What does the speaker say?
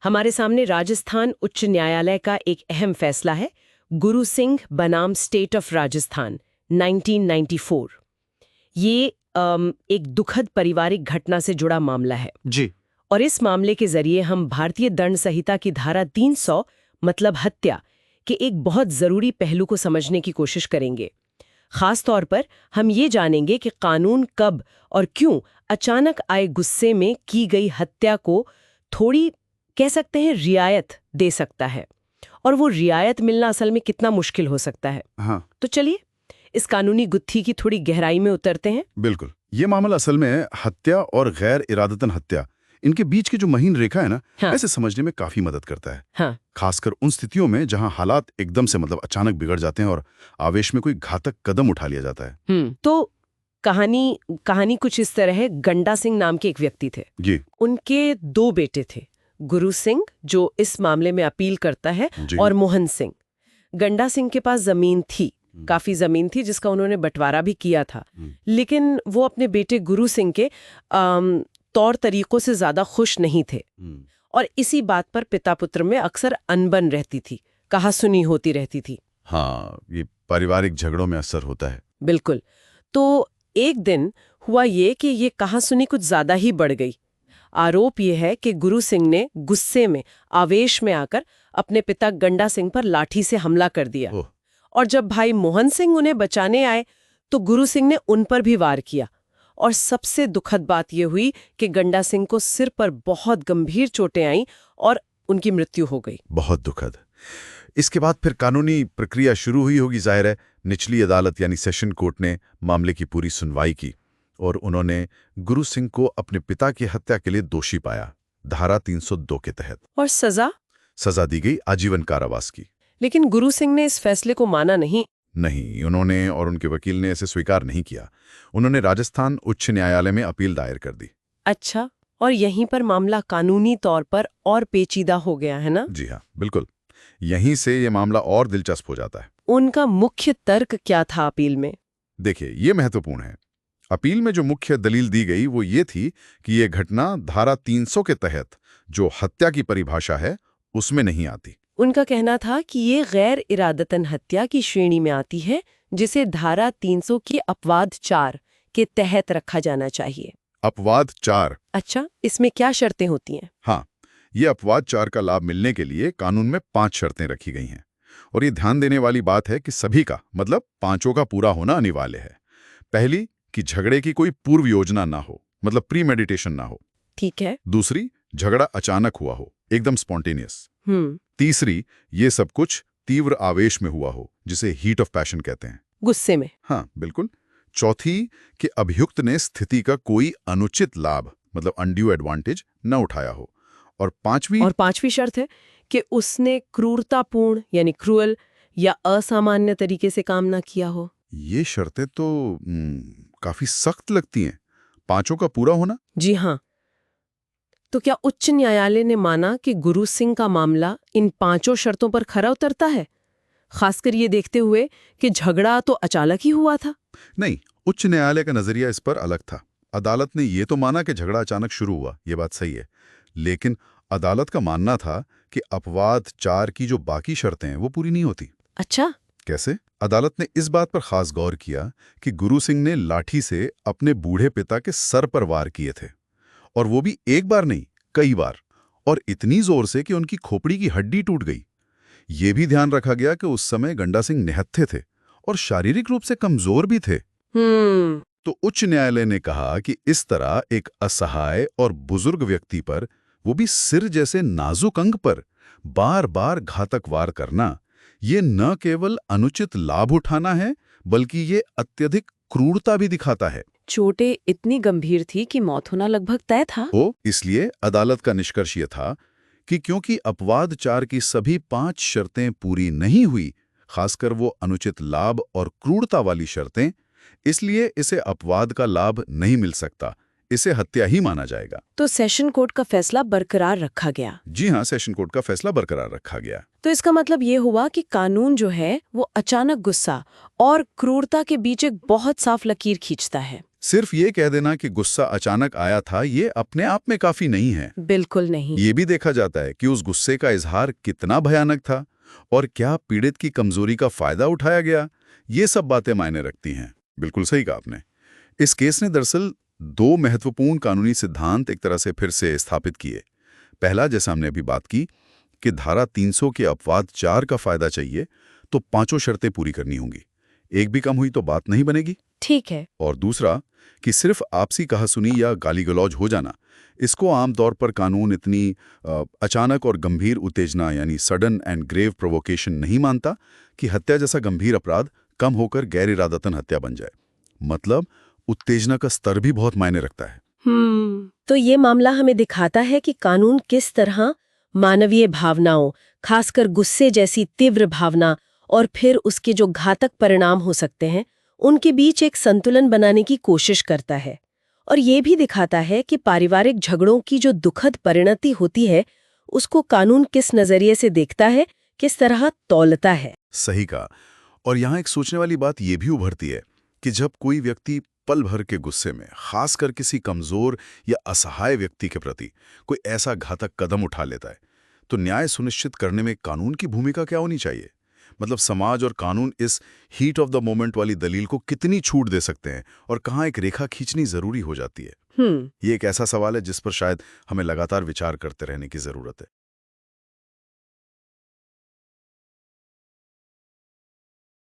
हमारे सामने राजस्थान उच्च न्यायालय का एक अहम फैसला है, गुरु सिंह बनाम स्टेट ऑफ राजस्थान 1994। ये एक दुखद पारिवारिक घटना से जुड़ा मामला है जी। और इस मामले के जरिए हम भारतीय दंड संहिता की धारा 300 मतलब हत्या के एक बहुत जरूरी पहलू को समझने की कोशिश करेंगे। खास तौर पर हम ये जानेंगे कि कानून कब और क्यों अचानक आए गुस्से में की गई हत्या को थोड़ी कह सकते हैं रियायत दे सकता है, और वो रियायत मिलना असल में कितना मुश्किल हो सकता है। हाँ, तो चलिए इस कानूनी गुत्थी की थोड़ी गहराई में उतरते हैं। बिल्कुल। ये मामला असल में हत्या और गैर इरादतन हत्या, इनके बीच की जो महीन रेखा है ना, हाँ। ऐसे समझने में काफी मदद करता है। हाँ। खासकर उन स्थितियों में जहां हालात एकदम से अचानक बिगड़ जाते हैं और आवेश में कोई घातक कदम उठा लिया जाता है। तो कहानी कुछ इस तरह है। गंडा सिंह नाम के एक व्यक्ति थे। जी। उनके 2 बेटे थे, गुरु सिंह जो इस मामले में अपील करता है और मोहन सिंह। गंडा सिंह के पास जमीन थी, काफी जमीन थी जिसका उन्होंने बंटवारा भी किया था, लेकिन वो अपने बेटे गुरु सिंह के तौर तरीकों से ज्यादा खुश नहीं थे और इसी बात पर पिता पुत्र में अक्सर अनबन रहती थी, कहासुनी होती रहती थी। हाँ, ये पारिवारिक झगड़ों में असर होता है। बिल्कुल। तो एक दिन हुआ ये कि ये कहासुनी कुछ ज्यादा ही बढ़ गई। आरोप ये है कि गुरु सिंह ने गुस्से में, आवेश में आकर अपने पिता गंडा सिंह पर लाठी से हमला कर दिया और जब भाई मोहन सिंह उन्हें बचाने आए तो गुरु सिंह ने उन पर भी वार किया। और सबसे दुखद बात यह हुई कि गंडा सिंह को सिर पर बहुत गंभीर चोटें आईं और उनकी मृत्यु हो गई। बहुत दुखद। इसके बाद फिर कानूनी प्रक्रिया शुरू हुई होगी, जाहिर है। निचली अदालत यानी सेशन कोर्ट ने मामले की पूरी सुनवाई की और उन्होंने गुरु सिंह को अपने पिता की हत्या के लिए दोषी पाया, धारा 302 के तहत। और सजा दी गई आजीवन कारावास की। लेकिन गुरु सिंह ने इस फैसले को माना नहीं। उन्होंने और उनके वकील ने इसे स्वीकार नहीं किया। उन्होंने राजस्थान उच्च न्यायालय में अपील दायर कर दी। अच्छा, और यहीं पर मामला कानूनी तौर पर और पेचीदा हो गया है ना? जी हाँ, बिल्कुल। यहीं से ये मामला और दिलचस्प हो जाता है। उनका मुख्य तर्क क्या था अपील में? देखिए, ये महत्वपूर्ण है। अपील में जो मुख्य दलील दी गई वो ये थी कि ये घटना धारा 300 के तहत जो हत्या की परिभाषा है उसमें नहीं आती। उनका कहना था कि ये गैर इरादतन हत्या की श्रेणी में आती है, जिसे धारा 300 की अपवाद 4 के तहत रखा जाना चाहिए। अपवाद 4? अच्छा, इसमें क्या शर्तें होती हैं? हाँ, ये अपवाद 4 का लाभ मिलने के लिए कानून में 5 शर्तें रखी गई हैं और ये ध्यान देने वाली बात है कि सभी का पांचों का पूरा होना अनिवार्य है। पहली, कि झगड़े की कोई पूर्व योजना ना हो, प्री मेडिटेशन ना हो। ठीक है। दूसरी, झगड़ा अचानक हुआ हो, एकदम स्पॉन्टेनियस। तीसरी, ये सब कुछ तीव्र आवेश में हुआ हो, जिसे हीट ऑफ पैशन कहते हैं, गुस्से में। हाँ, बिल्कुल। चौथी, कि अभियुक्त ने स्थिति का कोई अनुचित लाभ अनड्यू एडवांटेज न उठाया हो। और पांचवी शर्त है कि उसने क्रूरतापूर्ण यानी क्रूअल या असामान्य तरीके से काम ना किया हो। ये शर्तें तो काफी सख्त लगती हैं। पांचों का पूरा होना? जी हाँ। तो क्या उच्च न्यायालय ने माना कि गुरु सिंह का मामला इन 5 शर्तों पर खरा उतरता है, खासकर ये देखते हुए कि झगड़ा तो अचानक ही हुआ था? नहीं, उच्च न्यायालय का नजरिया इस पर अलग था। अदालत ने ये तो माना कि झगड़ा अचानक शुरू हुआ, ये बात सही है, लेकिन अदालत का मानना था कि अपवाद 4 की जो बाकी शर्तें हैं वो पूरी नहीं होती। अच्छा, कैसे? अदालत ने इस बात पर खास गौर किया कि गुरु सिंह ने लाठी से अपने बूढ़े पिता के सर पर वार किए थे, और वो भी एक बार नहीं, कई बार, और इतनी जोर से कि उनकी खोपड़ी की हड्डी टूट गई। ये भी ध्यान रखा गया कि उस समय गंडा सिंह निहत्थे थे और शारीरिक रूप से कमजोर भी थे। तो उच्च न्यायालय ने कहा कि इस तरह एक असहाय और बुजुर्ग व्यक्ति पर, वो भी सिर जैसे नाजुक अंग पर, बार बार घातक वार करना, ये न केवल अनुचित लाभ उठाना है, बल्कि ये अत्यधिक क्रूरता भी दिखाता है। चोटें इतनी गंभीर थी कि मौत होना लगभग तय था। इसलिए अदालत का निष्कर्ष ये था कि क्योंकि अपवाद 4 की सभी 5 शर्तें पूरी नहीं हुई, खासकर वो अनुचित लाभ और क्रूरता वाली शर्तें, इसलिए इसे अपवाद का लाभ नहीं मिल सकता, इसे हत्या ही माना जाएगा। तो सेशन कोर्ट का फैसला बरकरार रखा गया? जी हाँ, सेशन कोर्ट का फैसला बरकरार रखा गया। तो इसका मतलब ये हुआ कि कानून जो है वो अचानक गुस्सा और क्रूरता के बीच एक बहुत साफ लकीर खींचता है। सिर्फ ये कह देना कि गुस्सा अचानक आया था, ये अपने आप में काफी नहीं है। बिल्कुल नहीं। ये भी देखा जाता है कि उस गुस्से का इजहार कितना भयानक था और क्या पीड़ित की कमजोरी का फायदा उठाया गया। ये सब बातें मायने रखती हैं। बिल्कुल सही कहा आपने। इस केस ने दरअसल दो महत्वपूर्ण कानूनी सिद्धांत एक तरह से फिर से स्थापित किए। पहला, जैसा हमने अभी बात की कि धारा 300 के अपवाद 4 का फायदा चाहिए तो 5 शर्तें पूरी करनी होंगी। एक भी कम हुई तो बात नहीं बनेगी। ठीक है। और दूसरा कि सिर्फ आपसी कहासुनी या गाली गलौज हो जाना, इसको आमतौर पर कानून इतनी अचानक और गंभीर उत्तेजना यानी सडन एंड ग्रेव प्रोवोकेशन नहीं मानता कि हत्या जैसा गंभीर अपराध कम होकर गैर इरादतन हत्या बन जाए। मतलब उत्तेजना का स्तर भी बहुत मायने रखता है। तो ये मामला हमें दिखाता है कि कानून किस तरह मानवीय भावनाओं, खासकर गुस्से जैसी तीव्र भावना और फिर उसके जो घातक परिणाम हो सकते हैं, उनके बीच एक संतुलन बनाने की कोशिश करता है। और ये भी दिखाता है कि पारिवारिक झगड़ों की जो दुखद परिणति होती है, उसको कानून किस नजरिए से देखता है, किस तरह तौलता है। सही कहा। और यहाँ एक सोचने वाली बात ये भी उभरती है कि जब कोई व्यक्ति पल भर के गुस्से में, खासकर किसी कमजोर या असहाय व्यक्ति के प्रति कोई ऐसा घातक कदम उठा लेता है, तो न्याय सुनिश्चित करने में कानून की भूमिका क्या होनी चाहिए? मतलब समाज और कानून इस हीट ऑफ द मोमेंट वाली दलील को कितनी छूट दे सकते हैं और कहाँ एक रेखा खींचनी जरूरी हो जाती है? ये एक ऐसा सवाल है जिस पर शायद हमें लगातार विचार करते रहने की जरूरत है।